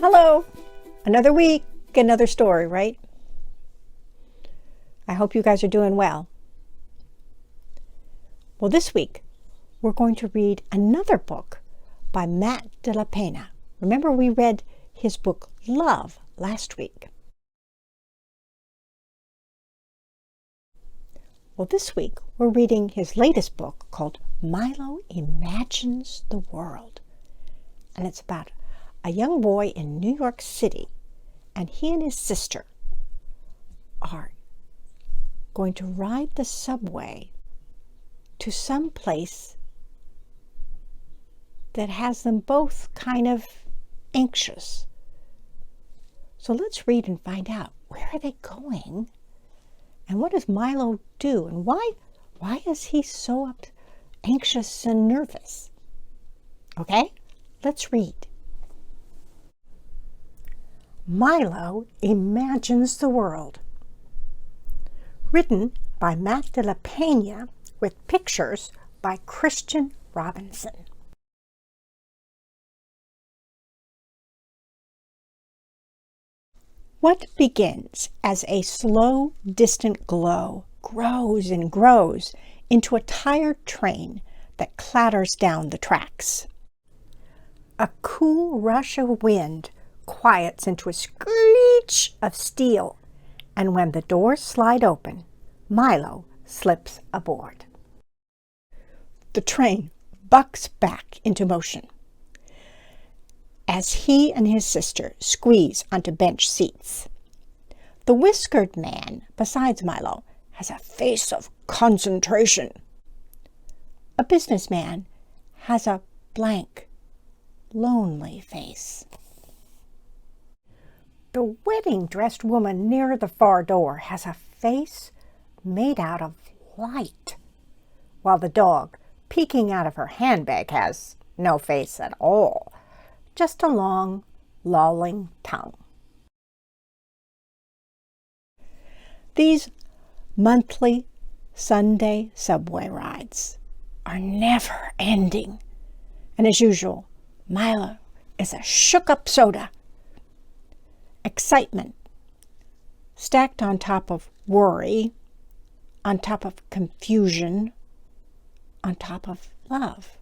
Hello! Another week, another story, right? I hope you guys are doing well. Well, this week, we're going to read another book by Matt de la Pena. Remember, we read his book, Love, last week. Well, this week, we're reading his latest book called Milo Imagines the World. And it's about a young boy in New York City, and he and his sister are going to ride the subway to some place that has them both kind of anxious. So let's read and find out, where are they going? And what does Milo do? And why is he so anxious and nervous? Okay, let's read. Milo Imagines the World. Written by Matt de la Pena with pictures by Christian Robinson. What begins as a slow, distant glow grows and grows into a tired train that clatters down the tracks. A cool rush of wind quiets into a screech of steel, and when the doors slide open, Milo slips aboard. The train bucks back into motion as he and his sister squeeze onto bench seats. The whiskered man beside Milo has a face of concentration. A businessman has a blank, lonely face. The wedding-dressed woman near the far door has a face made out of light, while the dog peeking out of her handbag has no face at all, just a long, lolling tongue. These monthly Sunday subway rides are never ending, and as usual, Milo is a shook-up soda. Excitement stacked on top of worry, on top of confusion, on top of love.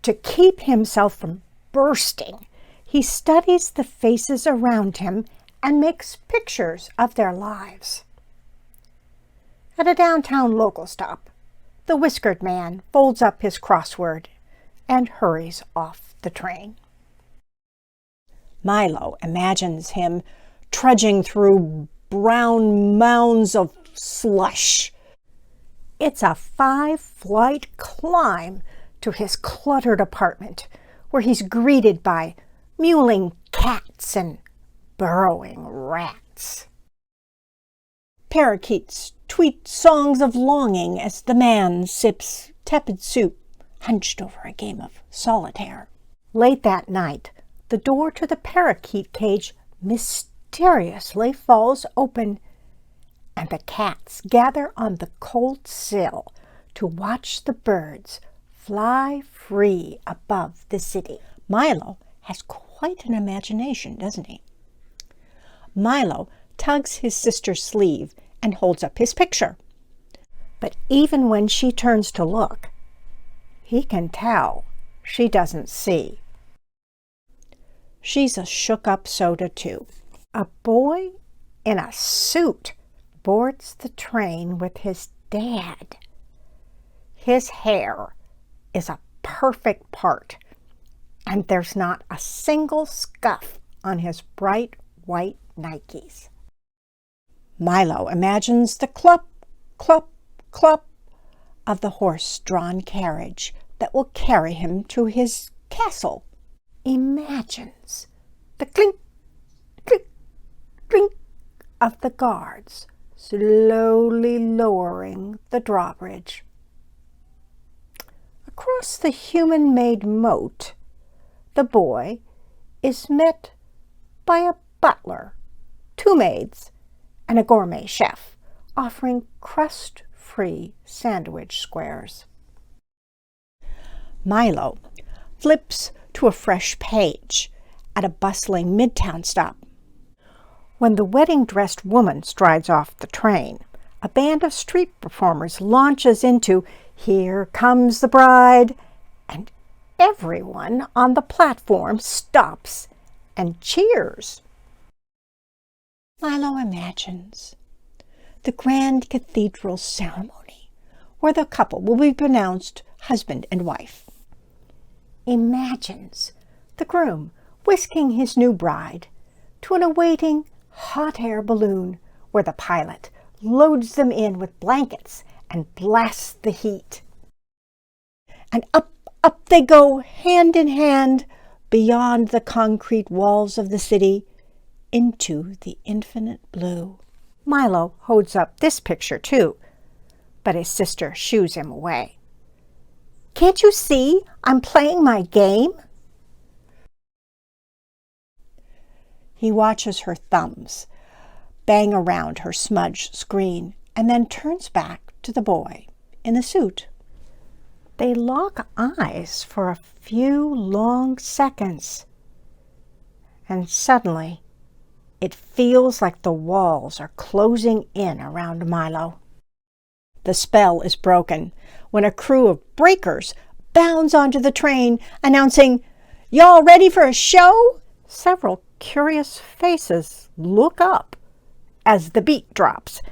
To keep himself from bursting, he studies the faces around him and makes pictures of their lives. At a downtown local stop, the whiskered man folds up his crossword and hurries off the train. Milo imagines him trudging through brown mounds of slush. It's a 5-flight climb to his cluttered apartment, where he's greeted by mewling cats and burrowing rats. Parakeets tweet songs of longing as the man sips tepid soup, hunched over a game of solitaire. Late that night, the door to the parakeet cage mysteriously falls open, and the cats gather on the cold sill to watch the birds fly free above the city. Milo has quite an imagination, doesn't he? Milo tugs his sister's sleeve and holds up his picture. But even when she turns to look, he can tell she doesn't see. She's a shook-up soda, too. A boy in a suit boards the train with his dad. His hair is a perfect part, and there's not a single scuff on his bright white Nikes. Milo imagines the clop, clop, clop of the horse-drawn carriage that will carry him to his castle. Imagines the clink, clink, clink of the guards slowly lowering the drawbridge. Across the human-made moat, the boy is met by a butler, 2 maids, and a gourmet chef offering crust-free sandwich squares. Milo flips to a fresh page at a bustling midtown stop. When the wedding-dressed woman strides off the train, a band of street performers launches into "Here Comes the Bride," and everyone on the platform stops and cheers. Milo imagines the grand cathedral ceremony where the couple will be pronounced husband and wife. Imagines the groom whisking his new bride to an awaiting hot air balloon where the pilot loads them in with blankets and blasts the heat. And up they go, hand in hand, beyond the concrete walls of the city, into the infinite blue. Milo holds up this picture too, but his sister shoos him away. "Can't you see I'm playing my game?" He watches her thumbs bang around her smudged screen and then turns back to the boy in the suit. They lock eyes for a few long seconds, and suddenly it feels like the walls are closing in around Milo. The spell is broken when a crew of breakers bounds onto the train, announcing, "Y'all ready for a show?" Several curious faces look up as the beat drops,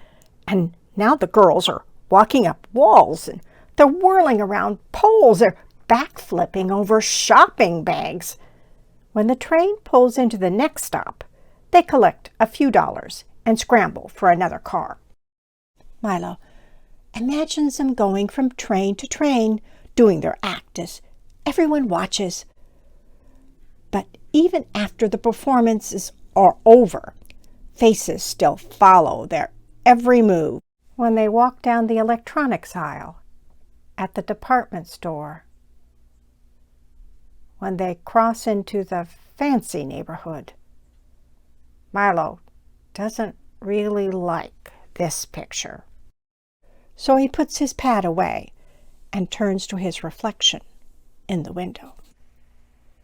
and now the girls are walking up walls, and they're whirling around poles, they're backflipping over shopping bags. When the train pulls into the next stop, they collect a few dollars and scramble for another car. Milo imagines them going from train to train, doing their act as everyone watches. But even after the performances are over, faces still follow their every move. When they walk down the electronics aisle at the department store, when they cross into the fancy neighborhood, Milo doesn't really like this picture. So he puts his pad away and turns to his reflection in the window.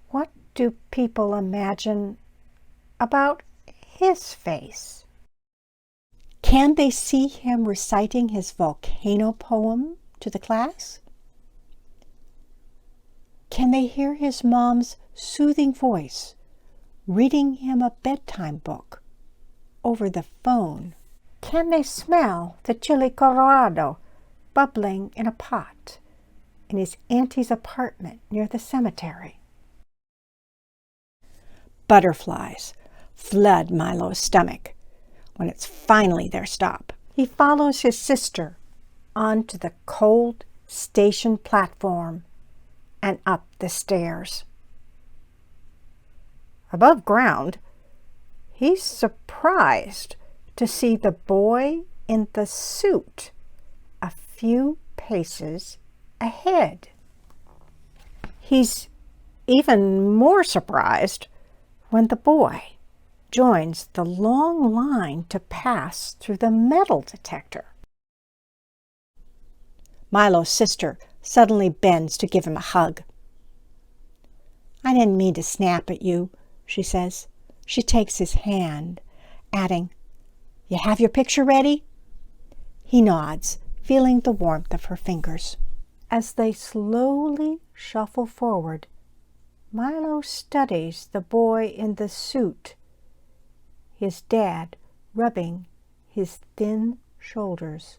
What do people imagine about his face? Can they see him reciting his volcano poem to the class? Can they hear his mom's soothing voice reading him a bedtime book over the phone? Can they smell the chili colorado bubbling in a pot in his auntie's apartment near the cemetery? Butterflies flood Milo's stomach when it's finally their stop. He follows his sister onto the cold station platform and up the stairs. Above ground, he's surprised to see the boy in the suit a few paces ahead. He's even more surprised when the boy joins the long line to pass through the metal detector. Milo's sister suddenly bends to give him a hug. "I didn't mean to snap at you," she says. She takes his hand, adding, "You have your picture ready?" He nods, feeling the warmth of her fingers. As they slowly shuffle forward, Milo studies the boy in the suit, his dad rubbing his thin shoulders.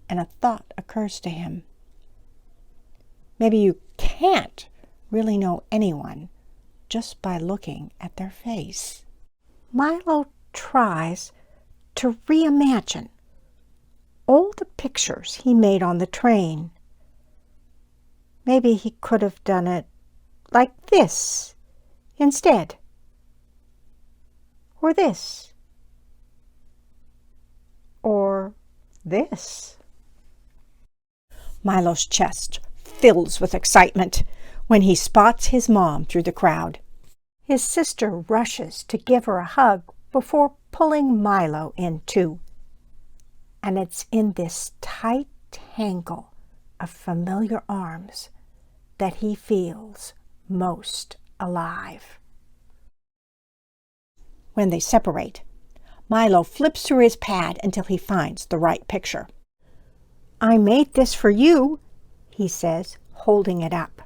And a thought occurs to him. Maybe you can't really know anyone just by looking at their face. Milo tries to reimagine all the pictures he made on the train. Maybe he could have done it like this instead. Or this. Or this. Milo's chest fills with excitement when he spots his mom through the crowd. His sister rushes to give her a hug before pulling Milo in too. And it's in this tight tangle of familiar arms that he feels most alive. When they separate, Milo flips through his pad until he finds the right picture. "I made this for you," he says, holding it up.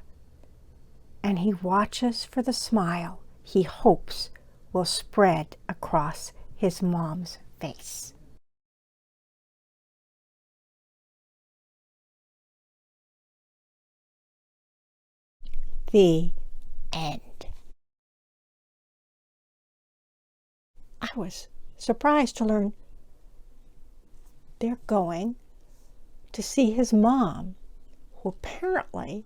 And he watches for the smile he hopes will spread across his mom's face. The end. I was surprised to learn they're going to see his mom, who apparently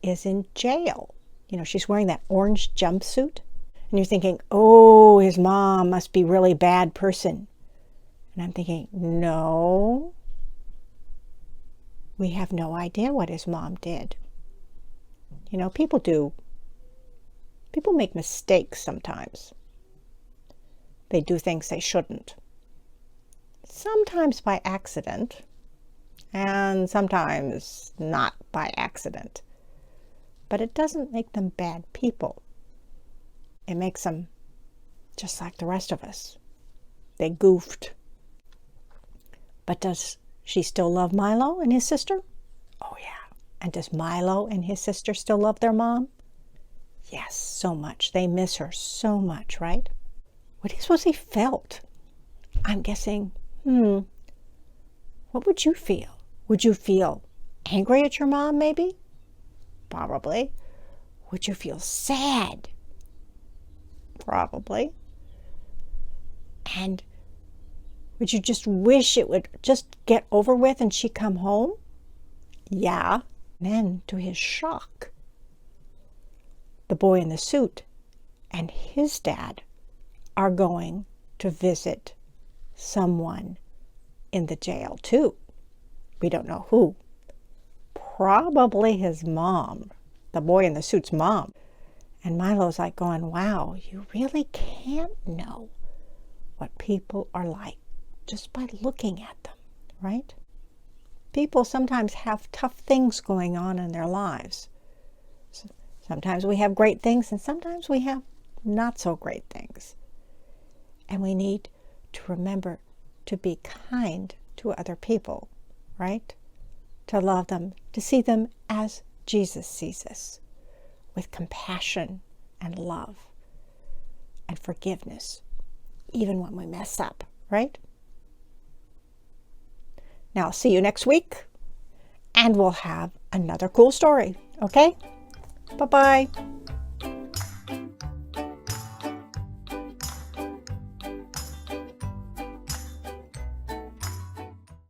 is in jail. You know, she's wearing that orange jumpsuit. And you're thinking, oh, his mom must be a really bad person. And I'm thinking, no. We have no idea what his mom did. You know, people make mistakes sometimes. They do things they shouldn't. Sometimes by accident, and sometimes not by accident. But it doesn't make them bad people. It makes them just like the rest of us. They goofed. But does she still love Milo and his sister? Oh yeah. And does Milo and his sister still love their mom? Yes, so much. They miss her so much, right? What do you suppose he felt? I'm guessing, what would you feel? Would you feel angry at your mom, maybe? Probably. Would you feel sad? Probably. And would you just wish it would just get over with and she'd come home? Yeah. Then, to his shock, the boy in the suit and his dad are going to visit someone in the jail too. We don't know who. Probably his mom, the boy in the suit's mom. And Milo's like going, wow, you really can't know what people are like just by looking at them, right? People sometimes have tough things going on in their lives. Sometimes we have great things and sometimes we have not so great things. And we need to remember to be kind to other people, right? To love them, to see them as Jesus sees us, with compassion and love and forgiveness, even when we mess up, right? Now, I'll see you next week, and we'll have another cool story, okay? Bye-bye.